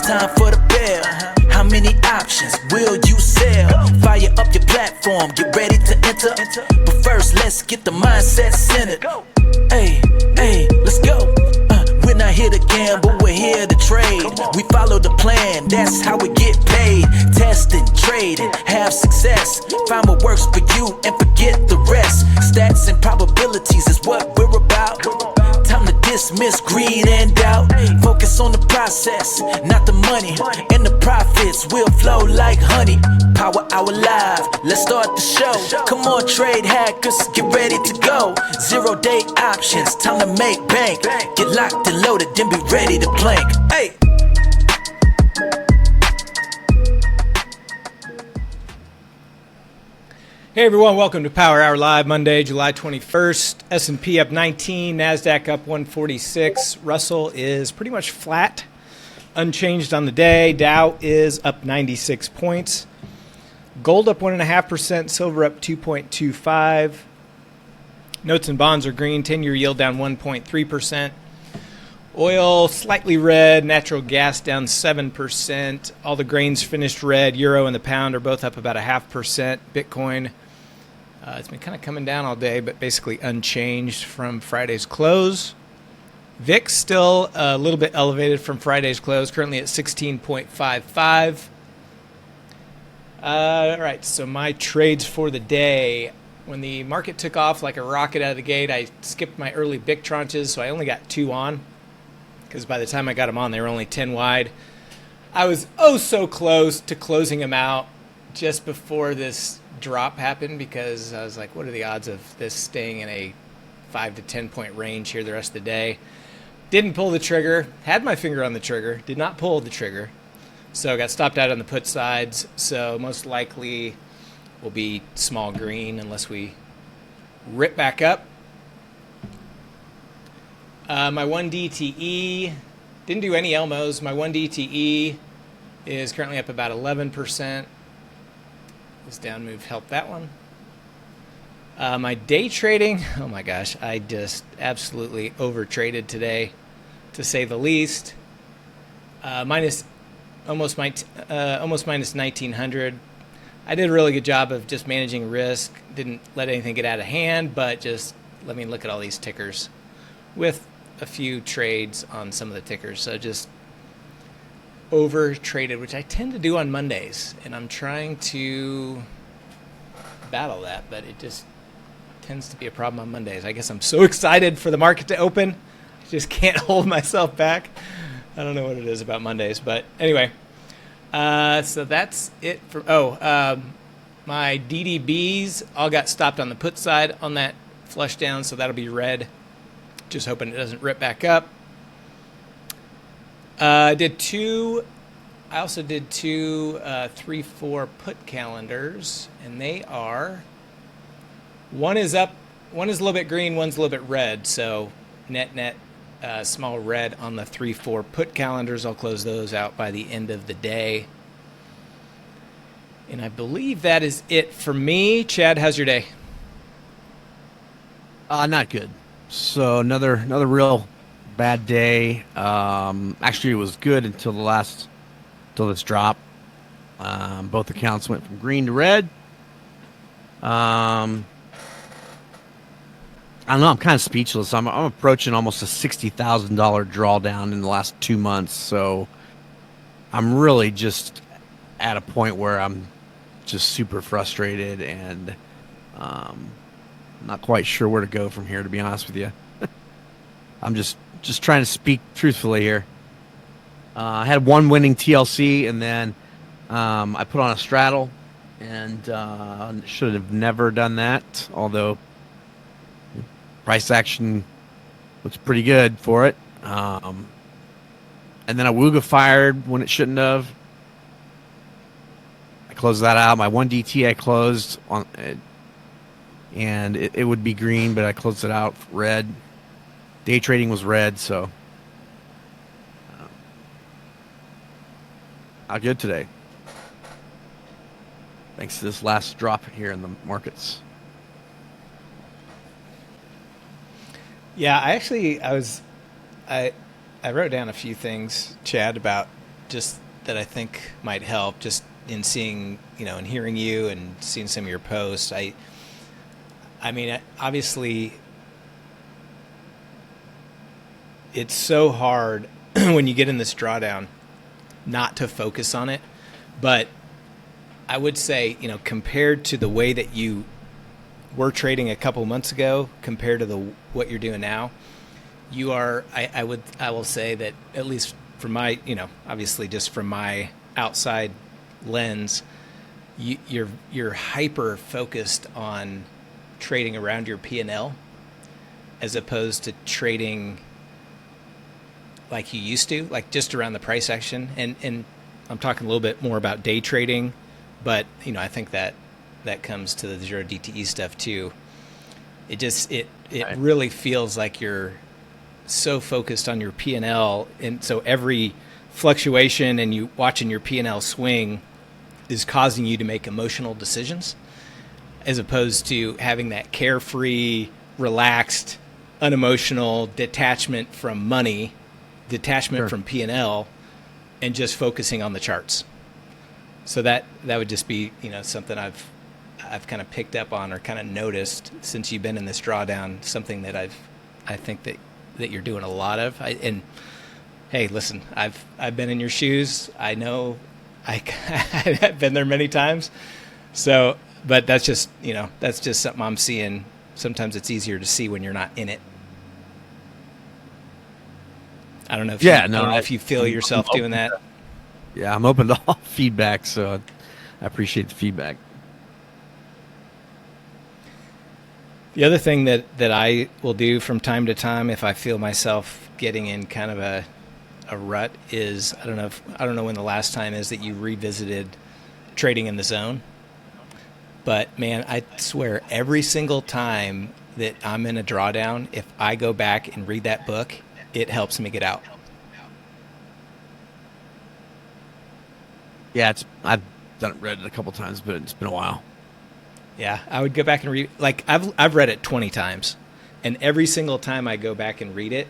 time for the bell. How many options will you sell? Fire up your platform, get ready to enter. But first, let's get the mindset centered. Hey, let's go. We're not here to gamble, we're here to trade. We follow the plan, that's how we get paid. Testing, trading, have success. Find what works for you and forget the rest. Stats and probabilities is what we're about. Time to dismiss greed and doubt. Focus on the process, not the money. And the profits will flow like honey. Power Hour Live, let's start the show. Come on, trade hackers, get ready to go. 0-day options, time to make bank. Get locked and loaded, then be ready to plank. Hey! Hey everyone, welcome to Power Hour Live, Monday, July 21st. S&P up 19, NASDAQ up 146. Russell is pretty much flat, unchanged on the day. Dow is up 96 points. Gold up 1.5%, silver up 2.25. Notes and bonds are green, 10-year yield down 1.3%. Oil slightly red, natural gas down 7%. All the grains finished red. Euro and the pound are both up about 0.5%. Bitcoin, it's been kind of coming down all day, but basically unchanged from Friday's close. VIX still a little bit elevated from Friday's close, currently at 16.55. All right, so my trades for the day. When the market took off like a rocket out of the gate, I skipped my early BIC tranches, so I only got 2 on, because by the time I got them on, they were only 10 wide. I was so close to closing them out just before this drop happened, because I was like, what are the odds of this staying in a 5 to 10 point range here the rest of the day? Didn't pull the trigger. Had my finger on the trigger. Did not pull the trigger. So got stopped out on the put sides. So most likely will be small green unless we rip back up. My 1 DTE, didn't do any Elmos. My 1 DTE is currently up about 11%. This down move helped that one. My day trading, oh my gosh, I just absolutely over traded today, to say the least. Almost minus 1900. I did a really good job of just managing risk. Didn't let anything get out of hand, but just let me look at all these tickers with a few trades on some of the tickers. So just over traded, which I tend to do on Mondays, and I'm trying to battle that, but it just tends to be a problem on Mondays. I guess I'm so excited for the market to open, I just can't hold myself back. I don't know what it is about Mondays, but anyway. So that's it for my DDBs all got stopped on the put side on that flush down, so that'll be red. Just hoping it doesn't rip back up. I also did two 3-4 put calendars, and they are, one is up, one is a little bit green, one's a little bit red, so net small red on the 3-4 put calendars. I'll close those out by the end of the day. And I believe that is it for me. Chad, how's your day? Not good. So another real bad day. Actually, it was good until this drop. Both accounts went from green to red. I don't know. I'm kind of speechless. I'm approaching almost a $60,000 drawdown in the last 2 months. So I'm really just at a point where I'm just super frustrated and not quite sure where to go from here, to be honest with you. I'm just trying to speak truthfully here. I had one winning TLC, and then I put on a straddle, and should have never done that, although price action looks pretty good for it. And then Awuga fired when it shouldn't have. I closed that out. My 1 DT I closed on, and it would be green, but I closed it out red. Day trading was red, so not good today. Thanks to this last drop here in the markets. Yeah, I wrote down a few things, Chad, about just that I think might help, just in seeing, and hearing you and seeing some of your posts. I mean, obviously, it's so hard when you get in this drawdown not to focus on it. But I would say, compared to the way that you were trading a couple months ago, compared to what you're doing now, you are. I will say that, at least from my, obviously just from my outside lens, you're hyper focused on trading around your P&L as opposed to trading like you used to, like just around the price action. And I'm talking a little bit more about day trading, but I think that comes to the zero DTE stuff too. It right. Really feels like you're so focused on your P&L, and so every fluctuation and you watching your P&L swing is causing you to make emotional decisions, as opposed to having that carefree, relaxed, unemotional detachment from money, detachment Sure. from P&L, and just focusing on the charts. So that would just be, something I've kind of picked up on or kind of noticed since you've been in this drawdown, something that I think that you're doing a lot of. And hey, listen, I've been in your shoes. I know I've been there many times. So, but that's just something I'm seeing. Sometimes it's easier to see when you're not in it. I don't know if I don't know if you feel yourself doing that. Yeah, I'm open to all feedback, so I appreciate the feedback. The other thing that I will do from time to time if I feel myself getting in kind of a rut is, I don't know when the last time is that you revisited trading in the zone. But man, I swear every single time that I'm in a drawdown, if I go back and read that book, it helps me get out. Yeah, I've read it a couple times, but it's been a while. Yeah, I would go back and read. Like I've read it 20 times, and every single time I go back and read it,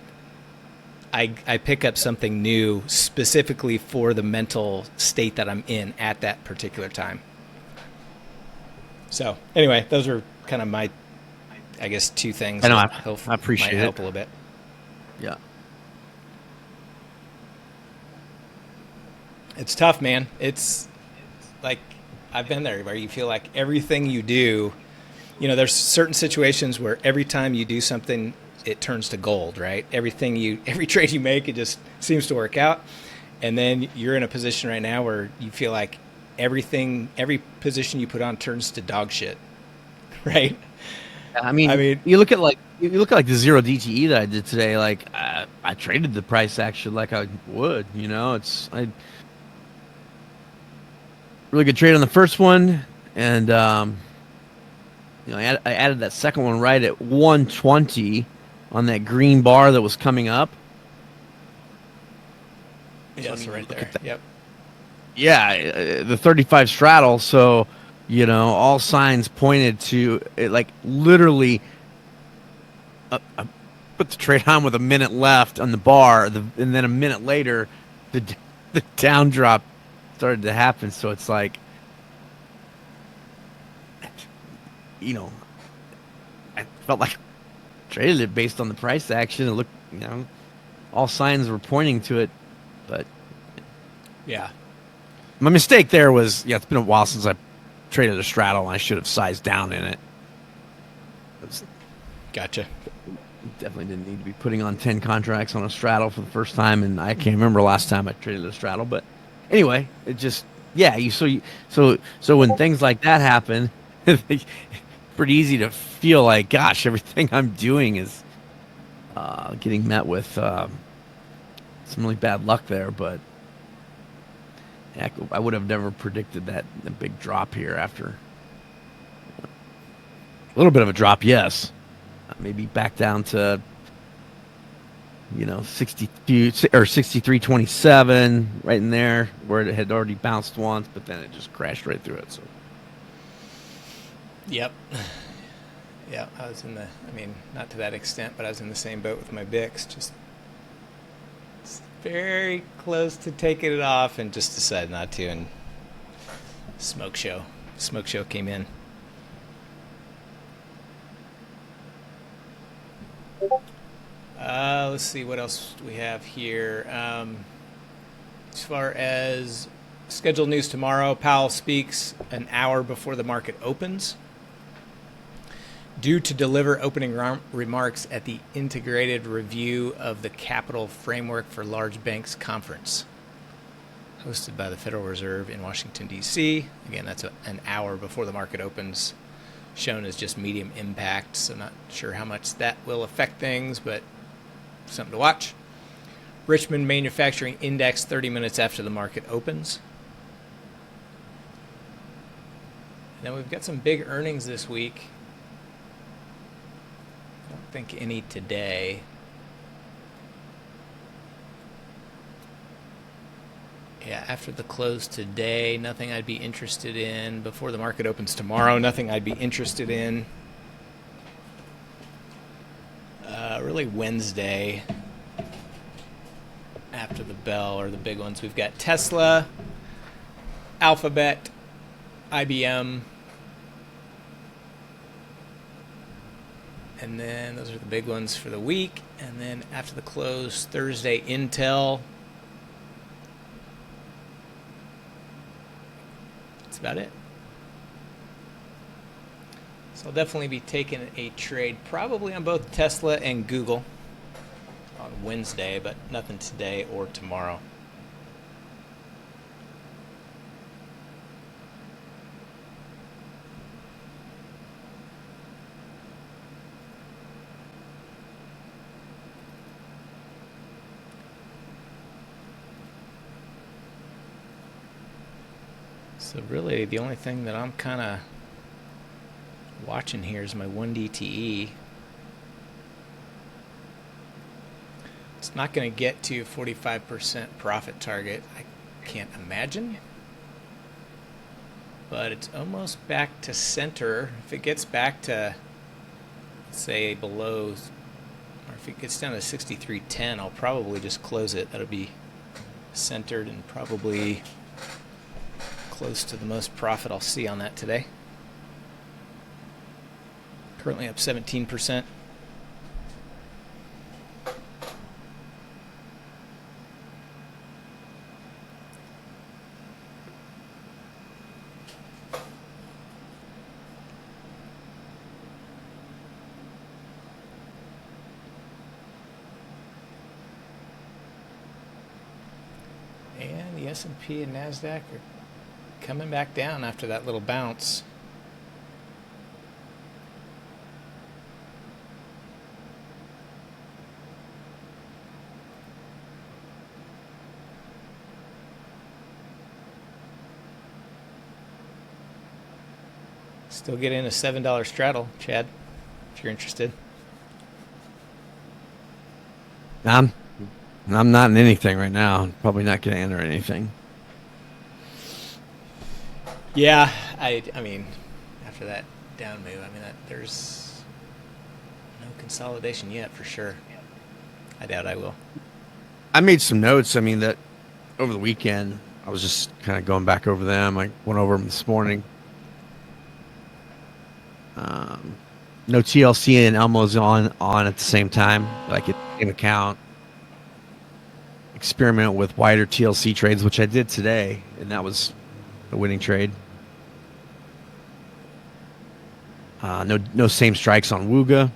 I pick up something new specifically for the mental state that I'm in at that particular time. So anyway, those are kind of my, I guess, two things. I know. I appreciate might it. help a little bit. Yeah. It's tough, man. It's like, I've been there where you feel like everything you do, there's certain situations where every time you do something, it turns to gold, right? Every trade you make, it just seems to work out. And then you're in a position right now where you feel like every position you put on turns to dog shit, right? I mean, you look at the zero DTE that I did today. Like I traded the price action like I would. I really good trade on the first one, and I added that second one right at 120 on that green bar that was coming up. Yes, right there. Yep. Yeah, the 35 straddle. So, all signs pointed to it. Like literally, I put the trade on with a minute left on the bar, and then a minute later, the down drop started to happen. So it's like, I felt like I traded it based on the price action. It looked, all signs were pointing to it, but yeah. My mistake there was, it's been a while since I traded a straddle, and I should have sized down in it. Gotcha. Definitely didn't need to be putting on 10 contracts on a straddle for the first time, and I can't remember last time I traded a straddle. But anyway, it just, so when things like that happen, it's pretty easy to feel like, gosh, everything I'm doing is getting met with some really bad luck there. But I would have never predicted the big drop here after a little bit of a drop, yes. Maybe back down to 62 or 63.27, right in there where it had already bounced once, but then it just crashed right through it. So yep. Yeah, I was not to that extent, but I was in the same boat with my BIX. Just very close to taking it off and just decided not to, and smoke show came in. Let's see what else we have here. As far as scheduled news tomorrow, Powell speaks an hour before the market opens, due to deliver opening remarks at the Integrated Review of the Capital Framework for Large Banks Conference, hosted by the Federal Reserve in Washington, D.C. Again, that's an hour before the market opens, shown as just medium impact, so not sure how much that will affect things, but something to watch. Richmond Manufacturing Index 30 minutes after the market opens. Then we've got some big earnings this week. I don't think any today. Yeah, after the close today, nothing I'd be interested in. Before the market opens tomorrow, nothing I'd be interested in. Really Wednesday, after the bell, are the big ones. We've got Tesla, Alphabet, IBM, and then those are the big ones for the week. And then after the close, Thursday, Intel. That's about it. So I'll definitely be taking a trade, probably on both Tesla and Google on Wednesday, but nothing today or tomorrow. So really, the only thing that I'm kind of watching here is my 1 DTE. It's not going to get to 45% profit target, I can't imagine. But it's almost back to center. If it gets back to, let's say, below, or if it gets down to 63.10, I'll probably just close it. That'll be centered and probably close to the most profit I'll see on that today. Currently up 17%. And the S&P and NASDAQ are coming back down after that little bounce. Still getting a $7 straddle, Chad, if you're interested. I'm not in anything right now. I'm probably not going to enter anything. Yeah, I mean, after that down move, I mean, there's no consolidation yet for sure. I doubt I will. I made some notes. I mean, that over the weekend, I was just kind of going back over them. I went over them this morning. No TLC and Elmo's on at the same time, like at the same account. Experiment with wider TLC trades, which I did today, and that was a winning trade. No same strikes on Wooga.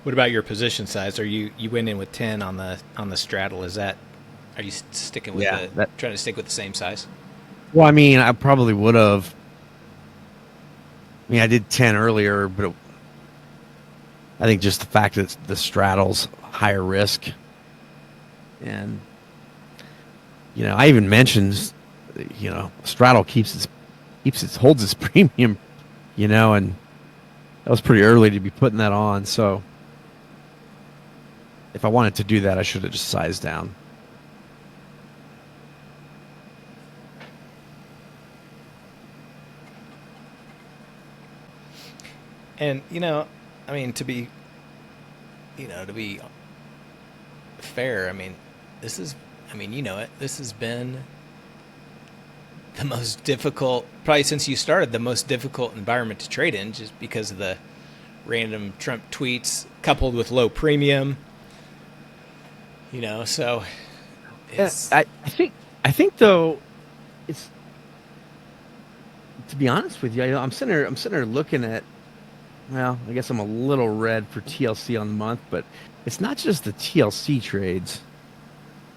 What about your position size? Are you went in with 10 on the straddle? Are you sticking with trying to stick with the same size? Well, I mean, I probably would have. I mean, I did 10 earlier, but I think just the fact that the straddle's higher risk, and I even mentioned, straddle holds its premium, and that was pretty early to be putting that on. So if I wanted to do that, I should have just sized down. And I mean, to be to be fair, I mean, this has been the most difficult, probably since you started, the most difficult environment to trade in, just because of the random Trump tweets coupled with low premium. So it's, I think though, it's, to be honest with you, I'm sitting there looking at. Well, I guess I'm a little red for TLC on the month, but it's not just the TLC trades.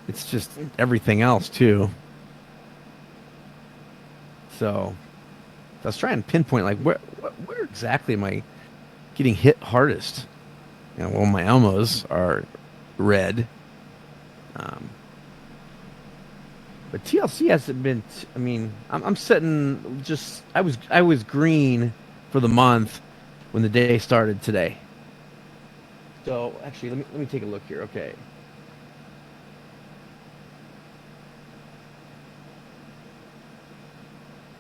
It's just everything else too. So I was trying to pinpoint like where exactly am I getting hit hardest? Well, my Elmos are red. But TLC hasn't been. I mean, I'm sitting just. I was green for the month when the day started today. So actually, let me take a look here. Okay.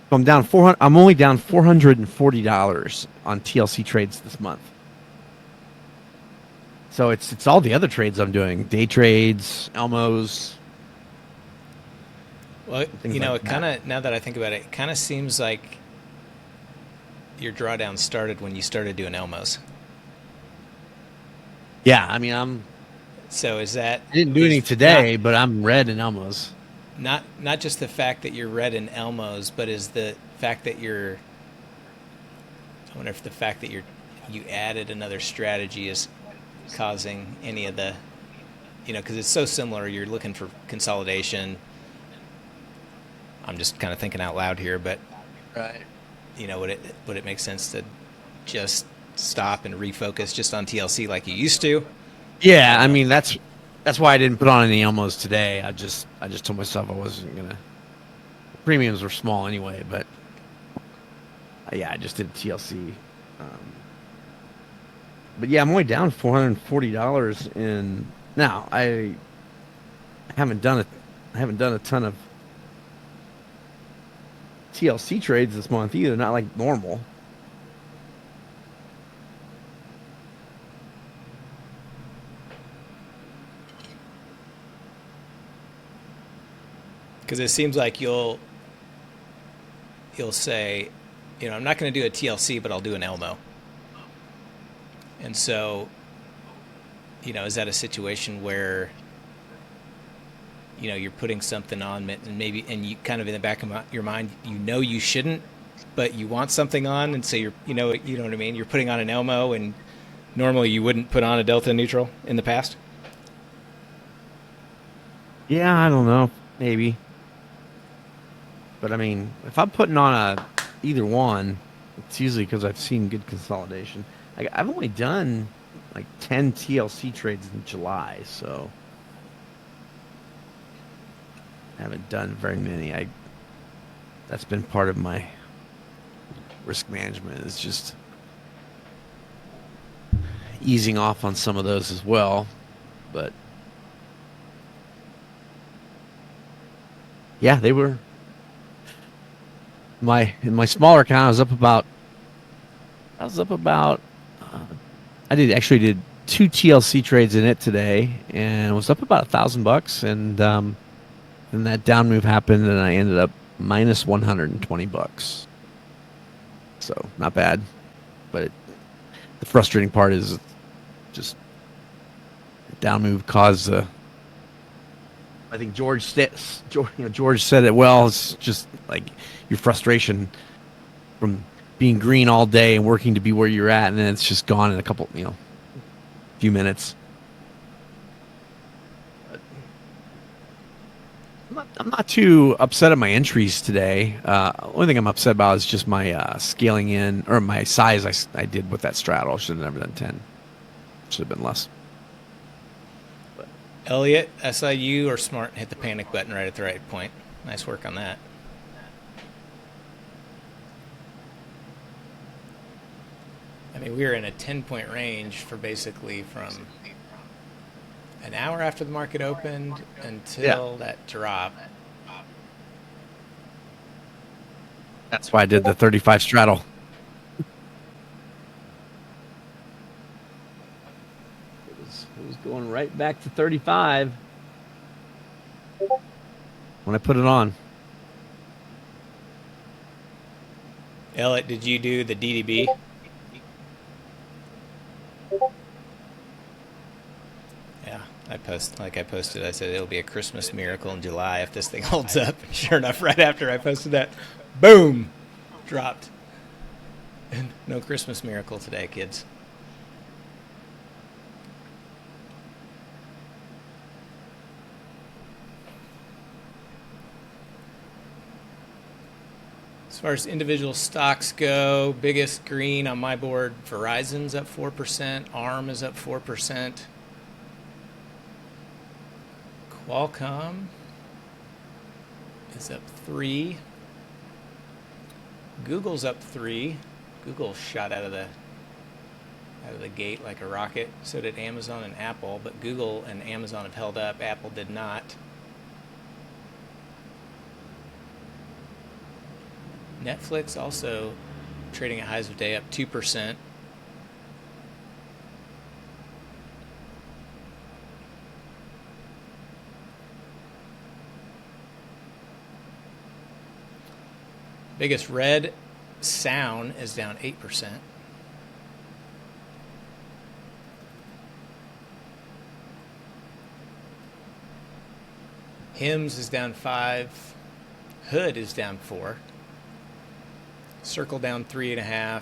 So I'm down 400. I'm only down $440 on TLC trades this month. So it's all the other trades I'm doing, day trades, Elmos. Well, it kind of, now that I think about it, it kind of seems like your drawdown started when you started doing Elmos. Yeah, I mean, So is that? I didn't do any today, but I'm red in Elmos. Not just the fact that you're red in Elmos, but is the fact that I wonder if the fact that you added another strategy is causing any of the, because it's so similar. You're looking for consolidation. I'm just kind of thinking out loud here, but Right. Would it make sense to just stop and refocus just on TLC like you used to? Yeah, I mean that's why I didn't put on any Elmos today. I just told myself I wasn't gonna. Premiums were small anyway, but yeah, I just did TLC. But yeah, I'm only down $440 in. Now I haven't done a ton of TLC trades this month either. Not like normal. Because it seems like you'll say, I'm not going to do a TLC, but I'll do an Elmo. And so, is that a situation where, you're putting something on and and you kind of in the back of your mind, you shouldn't, but you want something on. And so you know what I mean? You're putting on an Elmo and normally you wouldn't put on a Delta neutral in the past. Yeah, I don't know. Maybe. But I mean, if I'm putting on either one, it's usually because I've seen good consolidation. I've only done like 10 TLC trades in July, so I haven't done very many. That's been part of my risk management, is just easing off on some of those as well. But yeah, they were in my smaller account. I was up about I did 2 TLC trades in it today, and was up about $1,000. And then that down move happened, and I ended up minus $120. So not bad, but the frustrating part is just the down move caused I think George said it well. It's just like your frustration from being green all day and working to be where you're at, and then it's just gone in a couple, few minutes. But I'm not too upset at my entries today. Only thing I'm upset about is just my scaling in, or my size I did with that straddle. Should have never done 10. Should have been less. Elliot, I saw you are smart and hit the panic button right at the right point. Nice work on that. I mean, we were in a 10-point range for basically from an hour after the market opened until that drop. That's why I did the 35 straddle. It was going right back to 35 when I put it on. Elliot, did you do the DDB? Yeah, I posted, I said it'll be a Christmas miracle in July if this thing holds up. And sure enough, right after I posted that, boom, dropped. And no Christmas miracle today, kids. As far as individual stocks go, biggest green on my board, Verizon's up 4%, ARM is up 4%, Qualcomm is up 3%, Google's up 3%. Google shot out of the gate like a rocket. So did Amazon and Apple, but Google and Amazon have held up. Apple did not. Netflix also trading at highs of day, up 2%. Biggest red, Sound is down 8%. Hims is down 5%. Hood is down 4%. Circle down 3.5%.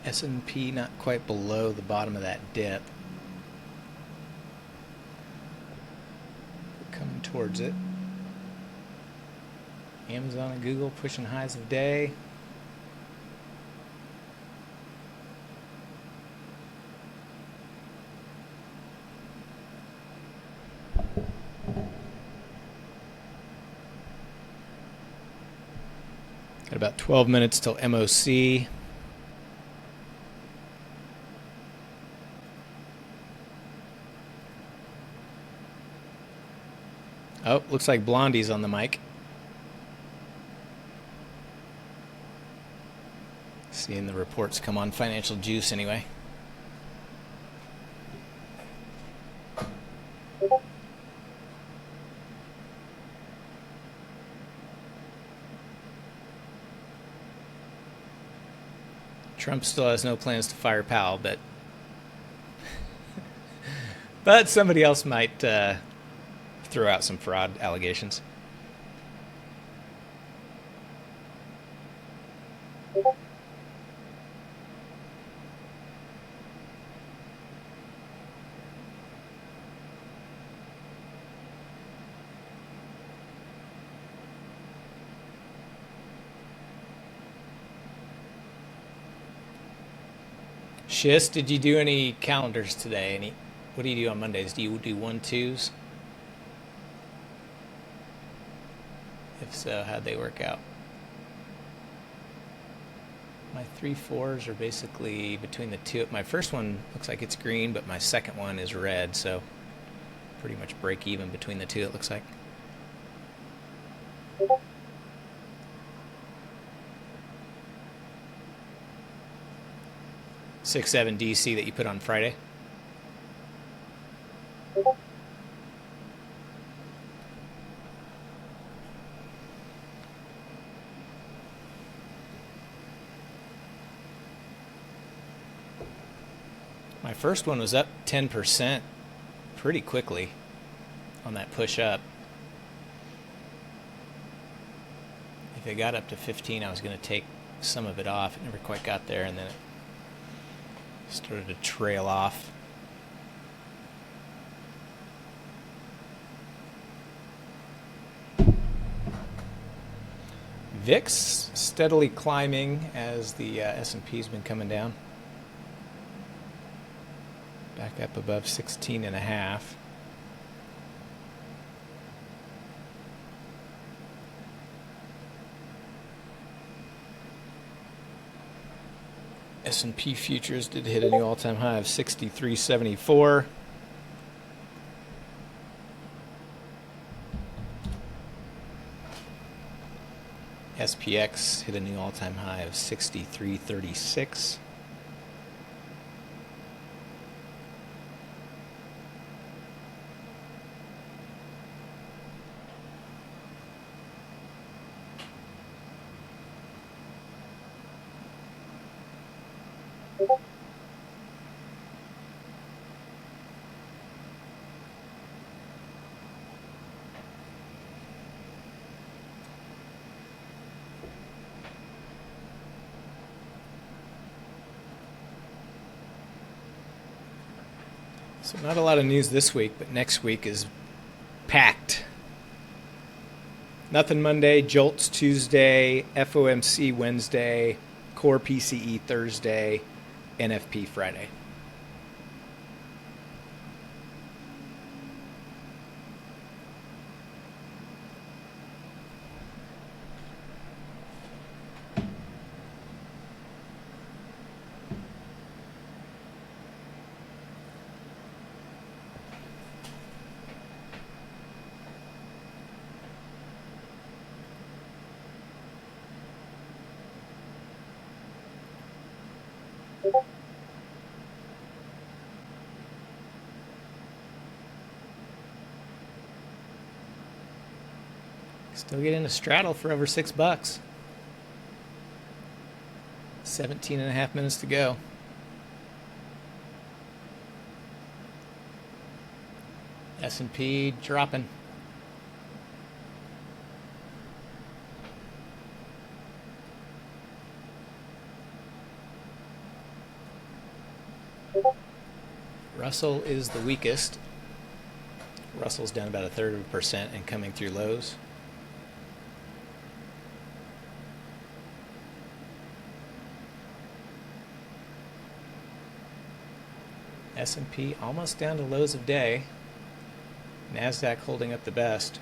S&P not quite below the bottom of that dip. Coming towards it. Amazon and Google pushing highs of day. Got about 12 minutes till MOC. Oh, looks like Blondie's on the mic. Seeing the reports come on Financial Juice anyway. Trump still has no plans to fire Powell, but somebody else might throw out some fraud allegations. Shist, did you do any calendars today? What do you do on Mondays? Do you do 1-2s? If so, how'd they work out? My 3-4s are basically between the two. My first one looks like it's green, but my second one is red, so pretty much break even between the two, it looks like. $6-7 DC that you put on Friday. My first one was up 10% pretty quickly on that push up. If it got up to 15, I was going to take some of it off. It never quite got there, and then it started to trail off. VIX steadily climbing as the S&P's been coming down. Back up above 16.5. S&P futures did hit a new all-time high of 63.74. SPX hit a new all-time high of 63.36. So not a lot of news this week, but next week is packed. Nothing Monday, JOLTS Tuesday, FOMC Wednesday, Core PCE Thursday, NFP Friday. Still getting a straddle for over $6. 17.5 minutes to go. S&P dropping. Russell is the weakest. Russell's down about 1/3% and coming through lows. S&P almost down to lows of day. NASDAQ holding up the best.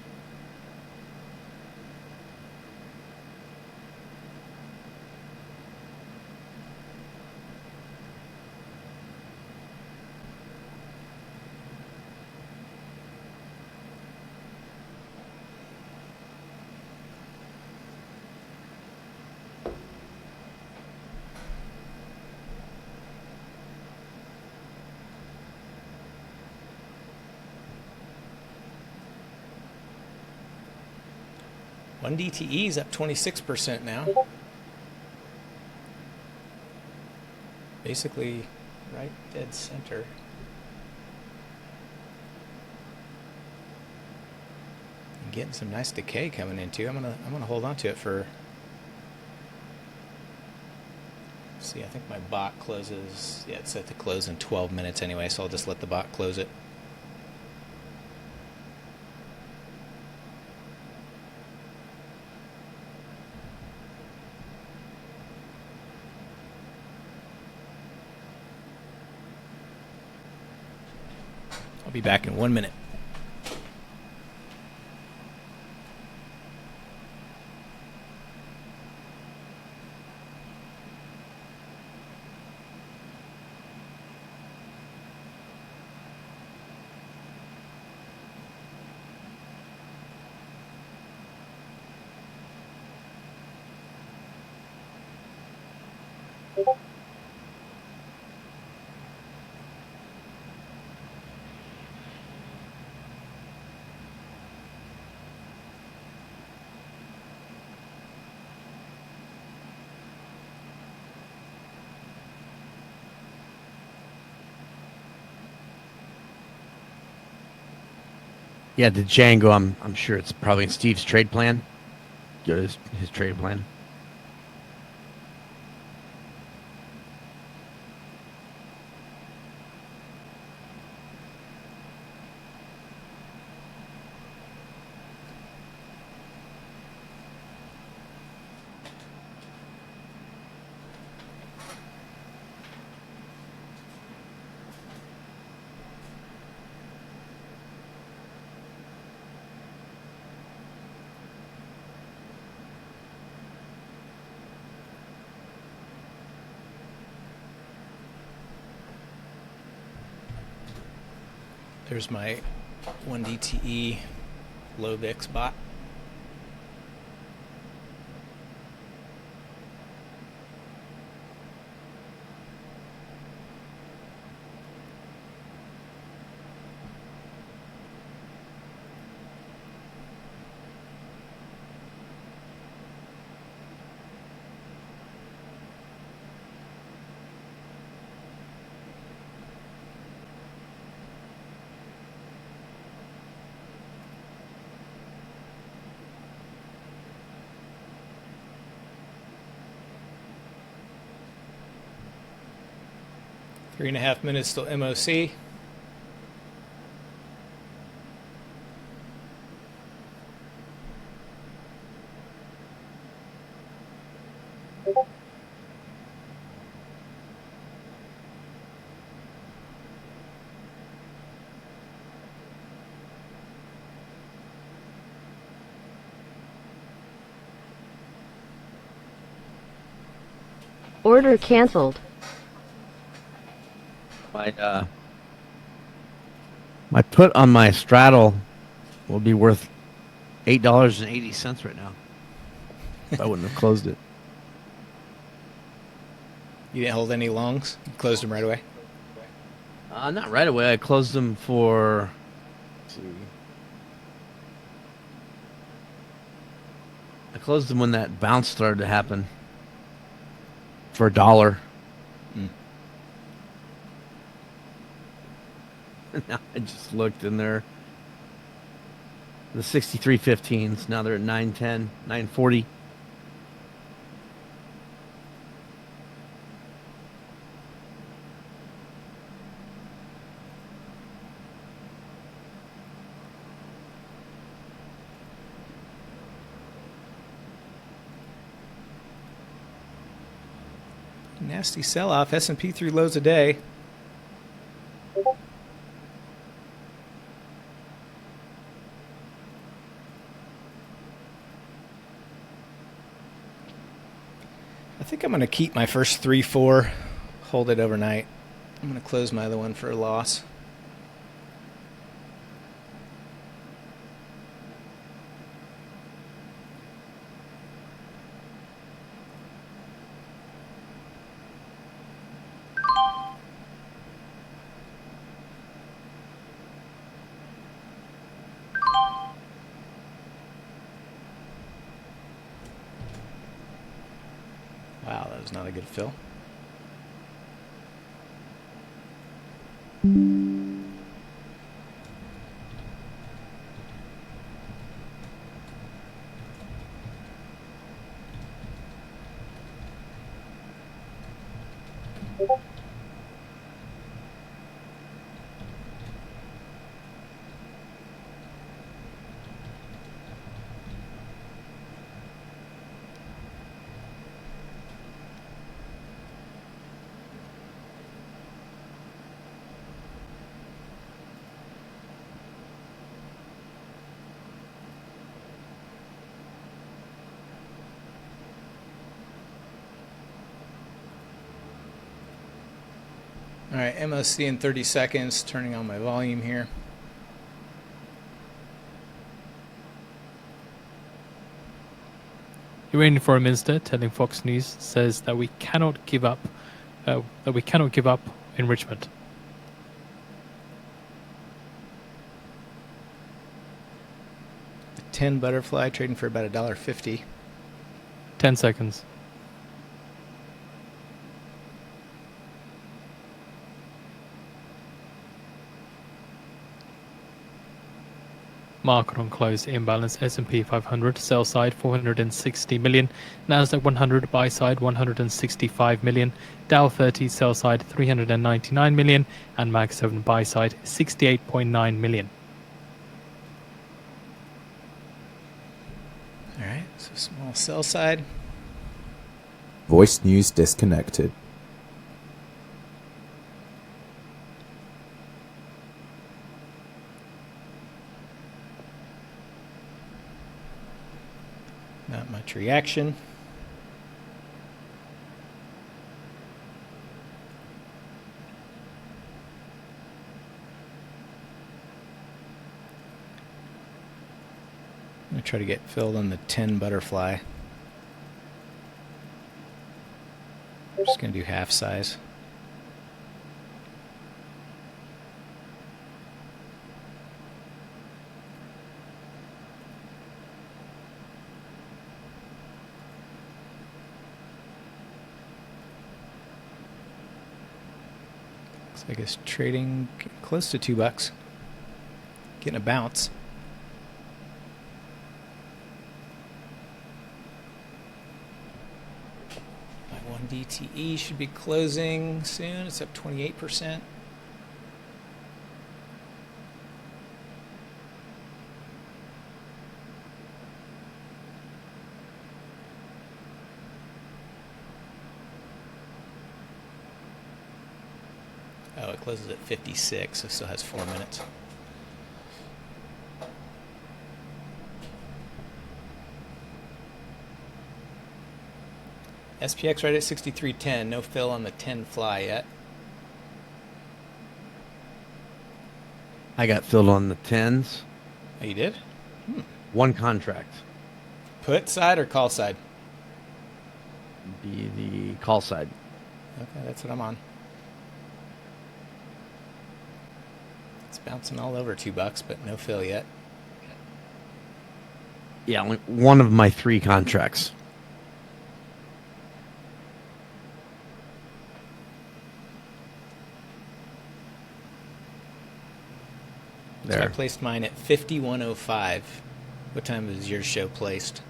One DTE is up 26% now. Basically, right dead center. And getting some nice decay coming in too. I'm gonna hold on to it for. See, I think my bot closes. Yeah, it's set to close in 12 minutes anyway, so I'll just let the bot close it. I'll be back in 1 minute. Yeah, the Django, I'm sure it's probably in Steve's trade plan. His trade plan. There's my 1 DTE low VIX bot. Three and a half minutes till MOC. Order canceled. My put on my straddle will be worth $8.80 right now. If I wouldn't have closed it. You didn't hold any longs? You closed them right away? Not right away. I closed them for. Let's see. I closed them when that bounce started to happen. For $1. Now I just looked in there. The 63.15s. Now they're at 9.10, 9.40. Nasty sell-off. S&P 3 lows a day. I think I'm going to keep my first 3-4, hold it overnight. I'm going to close my other one for a loss. Wow, that was not a good fill. All right, MOC in 30 seconds, turning on my volume here. Iranian Foreign Minister telling Fox News says that we cannot give up enrichment. The 10 butterfly trading for about $1.50. 10 seconds. Market on close imbalance. S&P 500 sell side 460 million, Nasdaq 100 buy side 165 million, Dow 30 sell side 399 million, and Mag 7 buy side 68.9 million. All right, so small sell side. Voice news disconnected. Not much reaction. I'm going to try to get filled on the 10 butterfly. I'm just going to do half size. Looks like it's trading close to $2. Getting a bounce. My 1 DTE should be closing soon. It's up 28%. Oh, it closes at 56, so it still has 4 minutes. SPX right at 63.10. No fill on the 10 fly yet. I got filled on the 10s. Oh, you did? One contract. Put side or call side? Be the call side. Okay, that's what I'm on. It's bouncing all over $2, but no fill yet. Yeah, only one of my 3 contracts. So I placed mine at 51:05. What time is your show placed?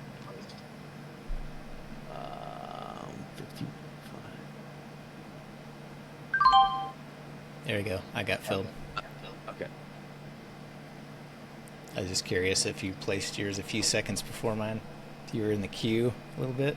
55. There we go. I got filled. Okay. I was just curious if you placed yours a few seconds before mine. If you were in the queue a little bit.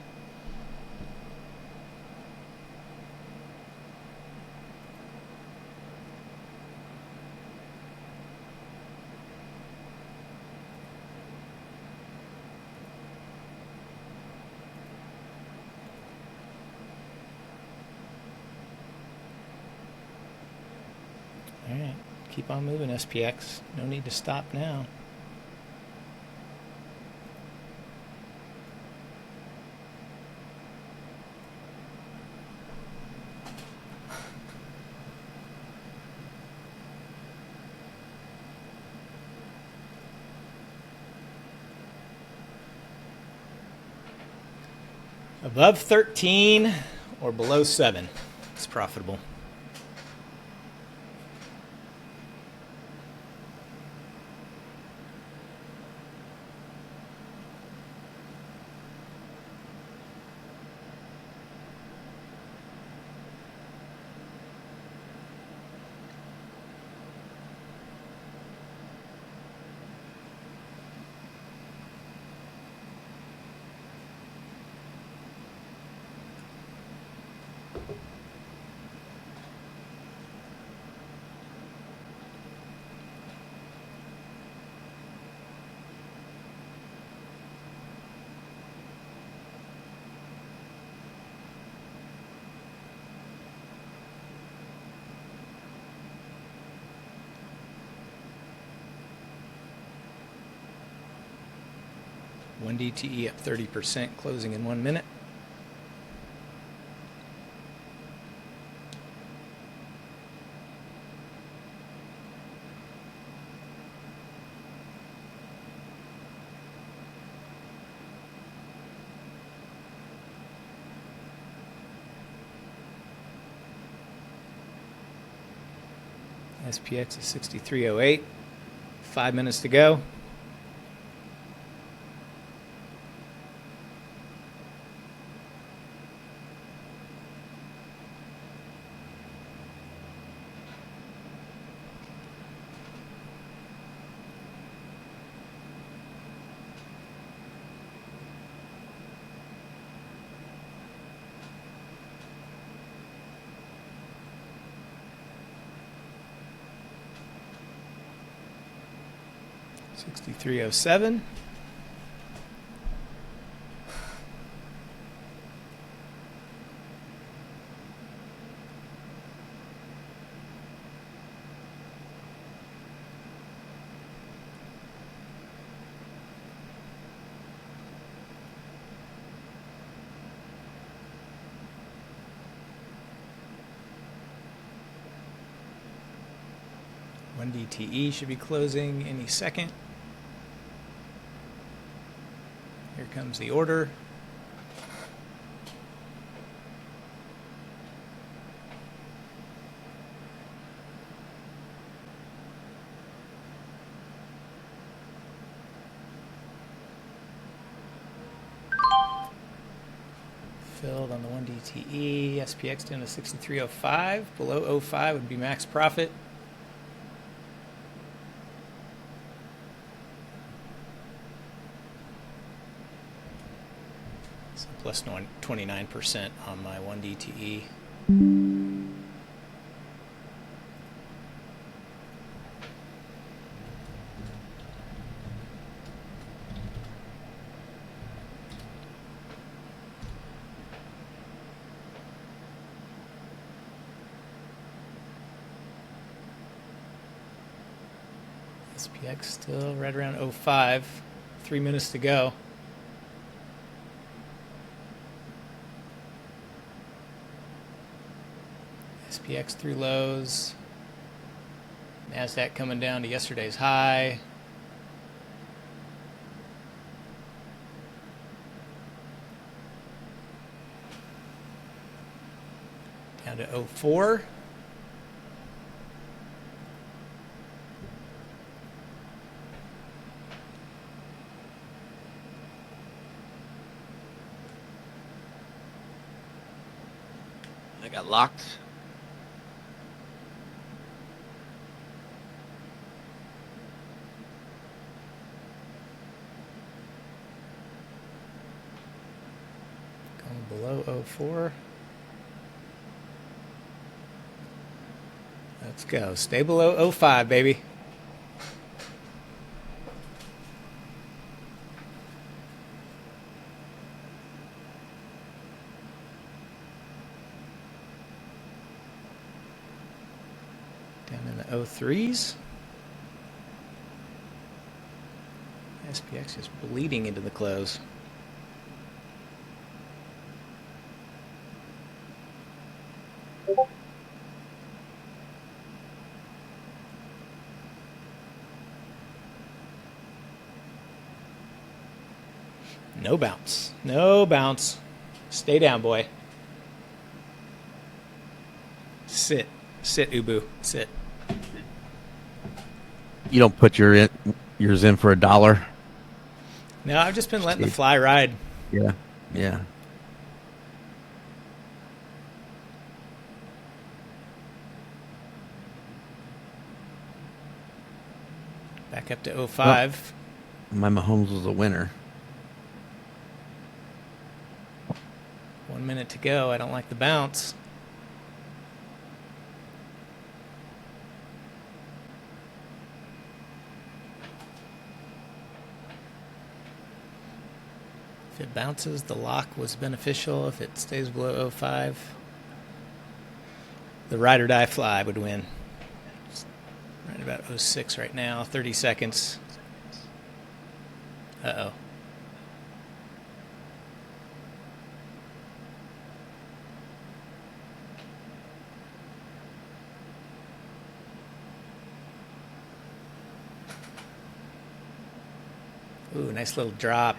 All right, keep on moving, SPX. No need to stop now. Above 13 or below 7 is profitable. One DTE up 30%, closing in 1 minute. SPX is 63.08. 5 minutes to go. $63.07. One DTE should be closing any second. Here comes the order. Filled on the 1DTE, SPX down to 63.05. Below 05 would be max profit. So plus 29% on my 1DTE. SPX still right around 05. 3 minutes to go. SPX through lows. NASDAQ coming down to yesterday's high. Down to 04. I got locked. Going below 04. Let's go. Stay below 05, baby. Down in the 03s. SPX is bleeding into the close. No bounce. No bounce. Stay down, boy. Sit. Sit, Ubu. Sit. You don't put yours in for $1. No, I've just been letting the fly ride. Yeah. Yeah. Back up to 05. My Mahomes was a winner. 1 minute to go. I don't like the bounce. If it bounces, the lock was beneficial. If it stays below 05, the ride or die fly would win. It's right about 06 right now. 30 seconds. Uh-oh. Ooh, nice little drop.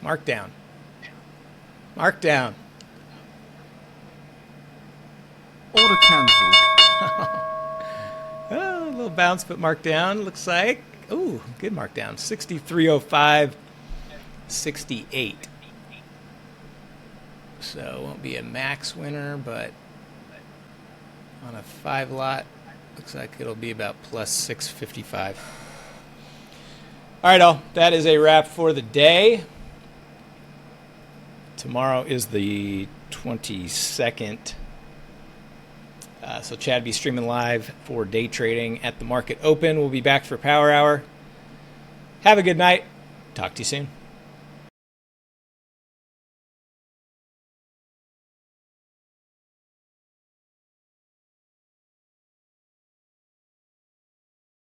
Mark down. Mark down. Order cancelled. Oh, a little bounce, but mark down, looks like. Ooh, good mark down. 63.05, 68. So it won't be a max winner, but on a 5 lot, looks like it'll be about plus 655. All right, all. That is a wrap for the day. Tomorrow is the 22nd. So Chad be streaming live for day trading at the market open. We'll be back for Power Hour. Have a good night. Talk to you soon.